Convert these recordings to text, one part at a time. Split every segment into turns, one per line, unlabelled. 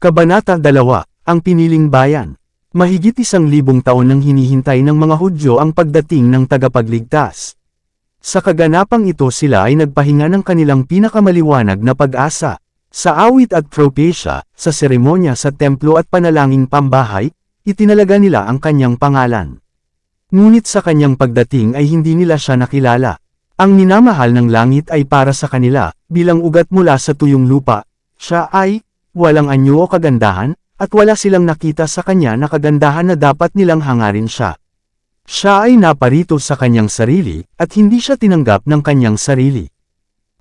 Kabanata 2, Ang Piniling Bayan. Mahigit 1,000 taon nang hinihintay ng mga Hudyo ang pagdating ng tagapagligtas. Sa kaganapang ito sila ay nagpahinga ng kanilang pinakamaliwanag na pag-asa. Sa awit at propesya, sa seremonya sa templo at panalangin pambahay, itinalaga nila ang kanyang pangalan. Ngunit sa kanyang pagdating ay hindi nila siya nakilala. Ang minamahal ng langit ay para sa kanila, bilang ugat mula sa tuyong lupa. Siya ay walang anyo o kagandahan, at wala silang nakita sa kanya na kagandahan na dapat nilang hangarin siya. Siya ay naparito sa kanyang sarili, at hindi siya tinanggap ng kanyang sarili.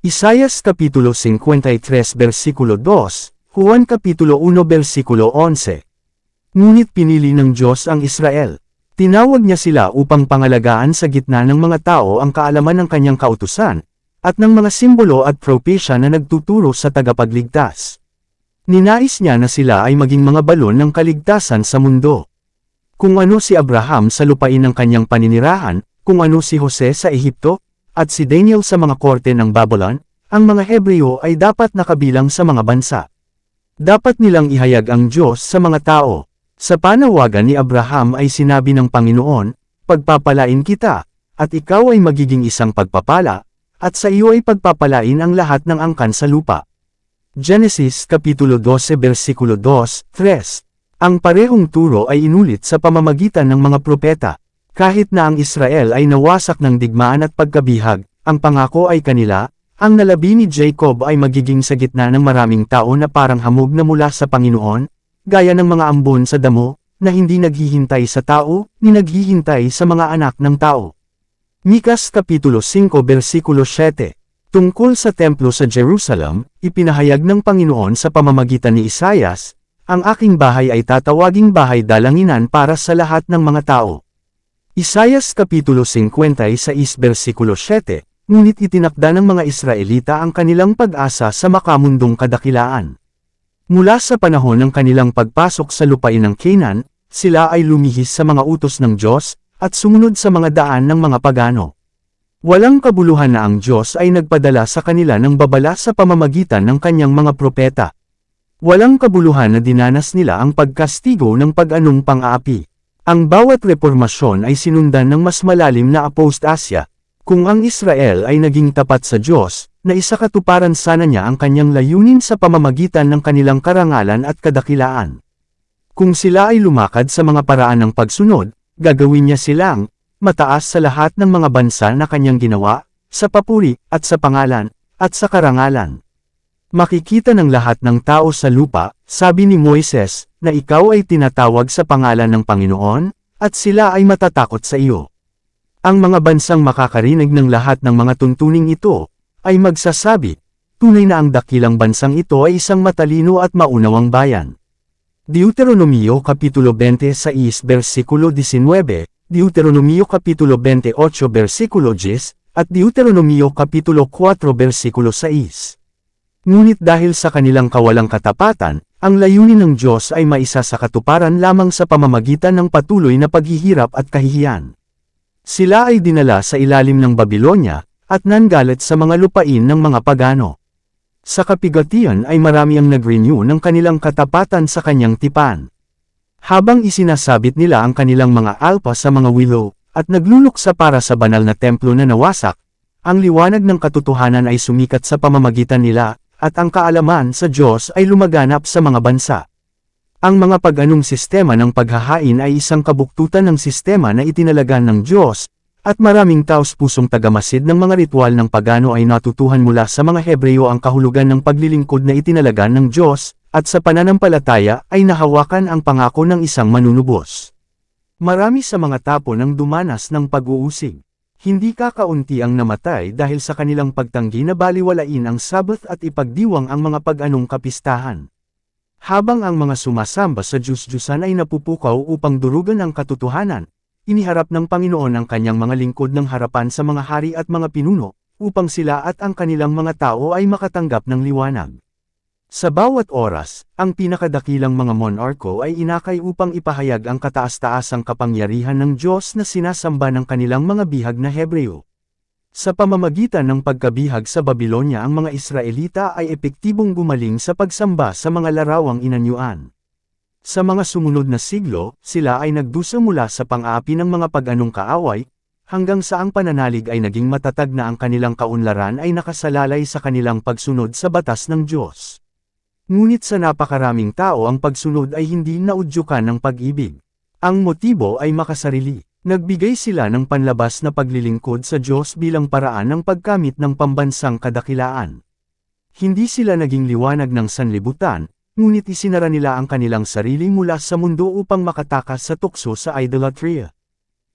Isaias Kapitulo 53 versikulo 2, Juan Kapitulo 1 versikulo 11. Ngunit pinili ng Diyos ang Israel. Tinawag niya sila upang pangalagaan sa gitna ng mga tao ang kaalaman ng kanyang kautusan, at ng mga simbolo at propesya na nagtuturo sa tagapagligtas. Ninais niya na sila ay maging mga balon ng kaligtasan sa mundo. Kung ano si Abraham sa lupain ng kanyang paninirahan, kung ano si Jose sa Ehipto, at si Daniel sa mga korte ng Babylon, ang mga Hebreo ay dapat nakabilang sa mga bansa. Dapat nilang ihayag ang Diyos sa mga tao. Sa panawagan ni Abraham ay sinabi ng Panginoon, "Pagpapalain kita, at ikaw ay magiging isang pagpapala, at sa iyo ay pagpapalain ang lahat ng angkan sa lupa." Genesis Kapitulo 12 versikulo 2-3. Ang parehong turo ay inulit sa pamamagitan ng mga propeta. Kahit na ang Israel ay nawasak ng digmaan at pagkabihag, ang pangako ay kanila, ang nalabi ni Jacob ay magiging sa gitna ng maraming tao na parang hamog na mula sa Panginoon, gaya ng mga ambon sa damo, na hindi naghihintay sa tao, ni naghihintay sa mga anak ng tao. Mikas Kapitulo 5 versikulo 7. Tungkol sa templo sa Jerusalem, ipinahayag ng Panginoon sa pamamagitan ni Isaias, "Ang aking bahay ay tatawaging bahay dalanginan para sa lahat ng mga tao." Isaias Kapitulo 56 versikulo 7, ngunit itinakda ng mga Israelita ang kanilang pag-asa sa makamundong kadakilaan. Mula sa panahon ng kanilang pagpasok sa lupain ng Canaan, sila ay lumihis sa mga utos ng Diyos, at sumunod sa mga daan ng mga pagano. Walang kabuluhan na ang Diyos ay nagpadala sa kanila ng babala sa pamamagitan ng kanyang mga propeta. Walang kabuluhan na dinanas nila ang pagkastigo ng pag-anong pang-aapi. Ang bawat reformasyon ay sinundan ng mas malalim na apostasya. Kung ang Israel ay naging tapat sa Diyos, na isakatuparan sana niya ang kanyang layunin sa pamamagitan ng kanilang karangalan at kadakilaan. Kung sila ay lumakad sa mga paraan ng pagsunod, gagawin niya silang mataas sa lahat ng mga bansa na kanyang ginawa, sa papuri, at sa pangalan, at sa karangalan. Makikita ng lahat ng tao sa lupa, sabi ni Moises, na ikaw ay tinatawag sa pangalan ng Panginoon, at sila ay matatakot sa iyo. Ang mga bansang makakarinig ng lahat ng mga tuntuning ito, ay magsasabi, tunay na ang dakilang bansang ito ay isang matalino at maunawang bayan. Deuteronomio Kapitulo 26 versikulo 19, Deuteronomio Kapitulo 28 versikulo 10, at Deuteronomio Kapitulo 4 versikulo 6. Ngunit dahil sa kanilang kawalang katapatan, ang layunin ng Diyos ay maisa sa katuparan lamang sa pamamagitan ng patuloy na paghihirap at kahihiyan. Sila ay dinala sa ilalim ng Babilonya, at nanggalit sa mga lupain ng mga pagano. Sa kapigatian ay marami ang nag-renew ng kanilang katapatan sa kanyang tipan. Habang isinasabit nila ang kanilang mga alpa sa mga willow, at nagluluksa para sa banal na templo na nawasak, ang liwanag ng katotohanan ay sumikat sa pamamagitan nila, at ang kaalaman sa Diyos ay lumaganap sa mga bansa. Ang mga pag-anong sistema ng paghahain ay isang kabuktutan ng sistema na itinalagan ng Diyos, at maraming taos-pusong tagamasid ng mga ritual ng pagano ay natutuhan mula sa mga Hebreo ang kahulugan ng paglilingkod na itinalagan ng Diyos, at sa pananampalataya ay nahawakan ang pangako ng isang manunubos. Marami sa mga tapo nang dumanas ng pag-uusig. Hindi kakaunti ang namatay dahil sa kanilang pagtanggi na baliwalain ang Sabbath at ipagdiwang ang mga pag-anong kapistahan. Habang ang mga sumasamba sa Diyos-Diyusan ay napupukaw upang durugan ang katotohanan, iniharap ng Panginoon ang kanyang mga lingkod ng harapan sa mga hari at mga pinuno, upang sila at ang kanilang mga tao ay makatanggap ng liwanag. Sa bawat oras, ang pinakadakilang mga monarko ay inakay upang ipahayag ang kataas-taasang kapangyarihan ng Diyos na sinasamba ng kanilang mga bihag na Hebreo. Sa pamamagitan ng pagkabihag sa Babilonya ang mga Israelita ay epektibong gumaling sa pagsamba sa mga larawang inanyuan. Sa mga sumunod na siglo, sila ay nagdusa mula sa pang-aapi ng mga pag-anong kaaway, hanggang sa ang pananalig ay naging matatag na ang kanilang kaunlaran ay nakasalalay sa kanilang pagsunod sa batas ng Diyos. Ngunit sa napakaraming tao ang pagsunod ay hindi naudyukan ng pag-ibig. Ang motibo ay makasarili. Nagbigay sila ng panlabas na paglilingkod sa Diyos bilang paraan ng pagkamit ng pambansang kadakilaan. Hindi sila naging liwanag ng sanlibutan, ngunit isinara nila ang kanilang sarili mula sa mundo upang makatakas sa tukso sa idolatria.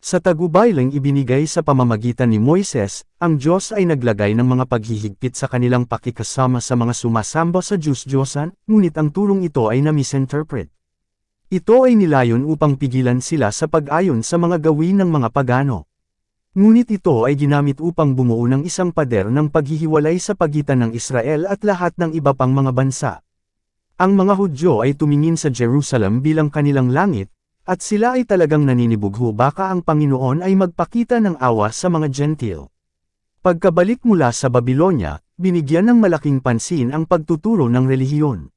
Sa tagubaylang ibinigay sa pamamagitan ni Moises, ang Diyos ay naglagay ng mga paghihigpit sa kanilang pakikasama sa mga sumasamba sa Diyos-Diyosan, ngunit ang turong ito ay na-misinterpret. Ito ay nilayon upang pigilan sila sa pag-ayon sa mga gawin ng mga pagano. Ngunit ito ay ginamit upang bumuo ng isang pader ng paghihiwalay sa pagitan ng Israel at lahat ng iba pang mga bansa. Ang mga Hudyo ay tumingin sa Jerusalem bilang kanilang langit, at sila ay talagang naninibugho baka ang Panginoon ay magpakita ng awa sa mga Gentil. Pagkabalik mula sa Babilonya, binigyan ng malaking pansin ang pagtuturo ng relihiyon.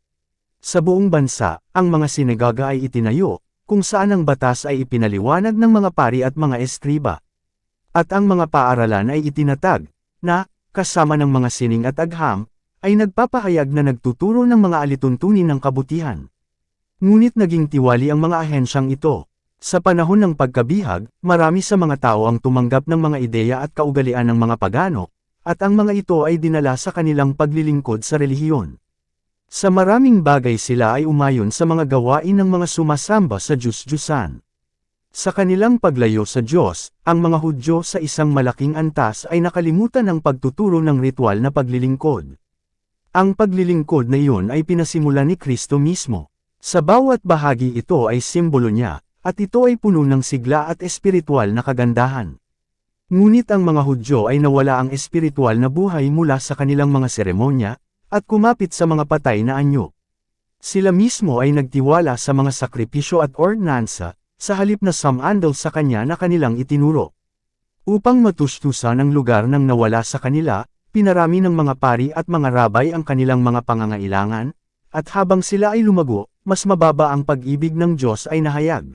Sa buong bansa, ang mga sinagoga ay itinayo, kung saan ang batas ay ipinaliwanag ng mga pari at mga eskriba. At ang mga paaralan ay itinatag, na, kasama ng mga sining at agham, ay nagpapahayag na nagtuturo ng mga alituntunin ng kabutihan. Ngunit naging tiwali ang mga ahensyang ito. Sa panahon ng pagkabihag, marami sa mga tao ang tumanggap ng mga ideya at kaugalian ng mga pagano, at ang mga ito ay dinala sa kanilang paglilingkod sa relihiyon. Sa maraming bagay sila ay umayon sa mga gawain ng mga sumasamba sa Diyos-Diyusan. Sa kanilang paglayo sa Diyos, ang mga Hudyo sa isang malaking antas ay nakalimutan ang pagtuturo ng ritual na paglilingkod. Ang paglilingkod na iyon ay pinasimulan ni Kristo mismo. Sa bawat bahagi ito ay simbolo niya, at ito ay puno ng sigla at espiritual na kagandahan. Ngunit ang mga Hudyo ay nawala ang espiritual na buhay mula sa kanilang mga seremonya, at kumapit sa mga patay na anyo. Sila mismo ay nagtiwala sa mga sakripisyo at ordinansa, sa halip na sumandal sa kanya na kanilang itinuro. Upang matustusan ang lugar ng nawala sa kanila, pinarami ng mga pari at mga rabay ang kanilang mga pangangailangan, at habang sila ay lumago, mas mababa ang pag-ibig ng Diyos ay nahayag.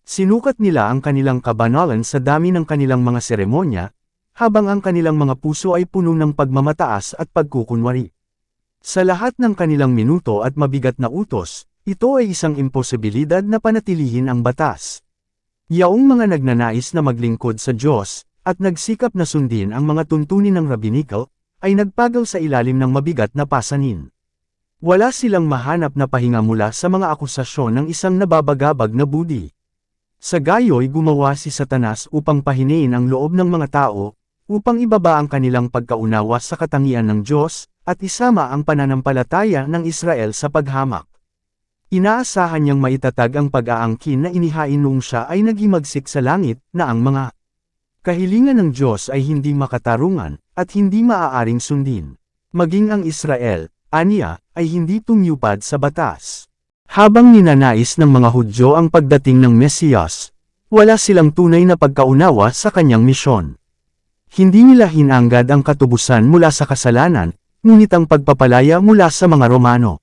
Sinukat nila ang kanilang kabanalan sa dami ng kanilang mga seremonya, habang ang kanilang mga puso ay puno ng pagmamataas at pagkukunwari. Sa lahat ng kanilang minuto at mabigat na utos, ito ay isang imposibilidad na panatilihin ang batas. Yaong mga nagnanais na maglingkod sa Diyos, at nagsikap na sundin ang mga tuntunin ng rabbinical, ay nagpagaw sa ilalim ng mabigat na pasanin. Wala silang mahanap na pahinga mula sa mga akusasyon ng isang nababagabag na budi. Sa gayo'y gumawa si Satanas upang pahinain ang loob ng mga tao, upang ibaba ang kanilang pagkaunawa sa katangian ng Diyos, at isama ang pananampalataya ng Israel sa paghamak. Inaasahan niyang maitatag ang pag-aangkin na inihain noong siya ay naghimagsik sa langit, na ang mga kahilingan ng Diyos ay hindi makatarungan, at hindi maaaring sundin. Maging ang Israel, aniya, ay hindi tumyupad sa batas. Habang ninanais ng mga Hudyo ang pagdating ng Mesiyas, wala silang tunay na pagkaunawa sa kanyang misyon. Hindi nila hinanggad ang katubusan mula sa kasalanan, ngunit ang pagpapalaya mula sa mga Romano.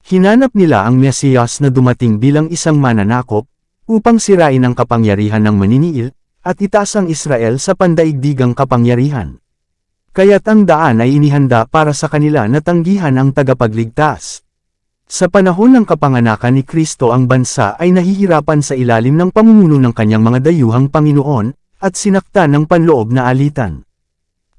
Hinanap nila ang Mesiyas na dumating bilang isang mananakop, upang sirain ang kapangyarihan ng maniniil, at itaas ang Israel sa pandaigdigang kapangyarihan. Kaya't ang daan ay inihanda para sa kanila na tanggihan ang tagapagligtas. Sa panahon ng kapanganakan ni Kristo ang bansa ay nahihirapan sa ilalim ng pamumuno ng kanyang mga dayuhang Panginoon, at sinaktan ng panloob na alitan.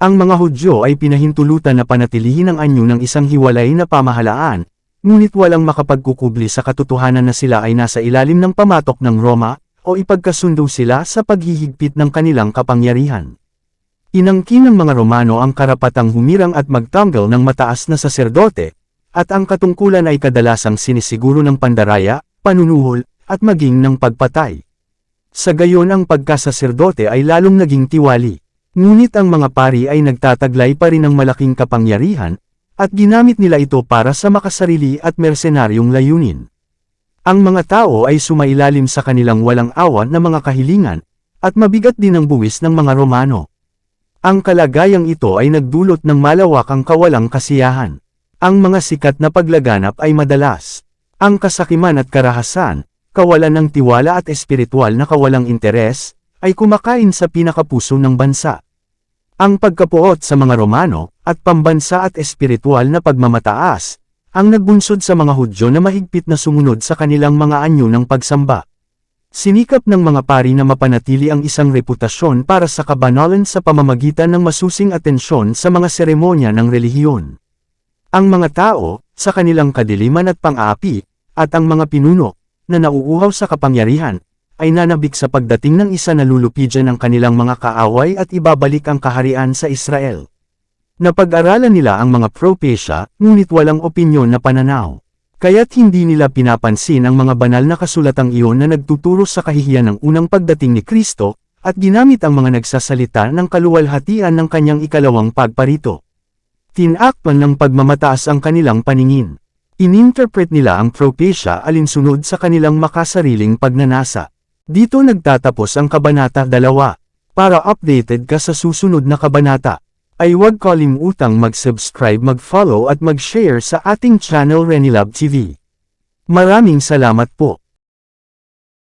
Ang mga Hudyo ay pinahintulutan na panatilihin ang anyo ng isang hiwalay na pamahalaan, ngunit walang makapagkukubli sa katotohanan na sila ay nasa ilalim ng pamatok ng Roma, o ipagkasundo sila sa paghihigpit ng kanilang kapangyarihan. Inangkin ng mga Romano ang karapatang humirang at magtanggal ng mataas na saserdote, at ang katungkulan ay kadalasang sinisiguro ng pandaraya, panunuhol, at maging ng pagpatay. Sa gayon ang pagkasaserdote ay lalong naging tiwali. Ngunit ang mga pari ay nagtataglay pa rin ng malaking kapangyarihan, at ginamit nila ito para sa makasarili at mersenaryong layunin. Ang mga tao ay sumailalim sa kanilang walang awa na mga kahilingan, at mabigat din ang buwis ng mga Romano. Ang kalagayang ito ay nagdulot ng malawakang kawalang kasiyahan. Ang mga sikat na paglaganap ay madalas ang kasakiman at karahasan, kawalan ng tiwala at espiritual na kawalang interes, ay kumakain sa pinakapuso ng bansa. Ang pagkapuot sa mga Romano, at pambansa at espiritual na pagmamataas, ang nagbunsod sa mga Hudyo na mahigpit na sumunod sa kanilang mga anyo ng pagsamba. Sinikap ng mga pari na mapanatili ang isang reputasyon para sa kabanalan sa pamamagitan ng masusing atensyon sa mga seremonya ng relihiyon. Ang mga tao, sa kanilang kadiliman at pang-aapi, at ang mga pinuno, na nauuhaw sa kapangyarihan, ay nanabik sa pagdating ng isa na lulupijan ng kanilang mga kaaway at ibabalik ang kaharian sa Israel. Napag-aralan nila ang mga pro-Pesha, ngunit walang opinyon na pananaw. Kaya't hindi nila pinapansin ang mga banal na kasulatang iyon na nagtuturo sa kahihiyan ng unang pagdating ni Kristo, at ginamit ang mga nagsasalita ng kaluwalhatian ng kanyang ikalawang pagparito. Tinakpan ng pagmamataas ang kanilang paningin. Ininterpret nila ang pro-Pesha alinsunod sa kanilang makasariling pagnanasa. Dito nagtatapos ang Kabanata 2. Para updated ka sa susunod na kabanata, ay huwag kalimutang mag-subscribe, mag-follow at mag-share sa ating channel Renilab TV. Maraming salamat po.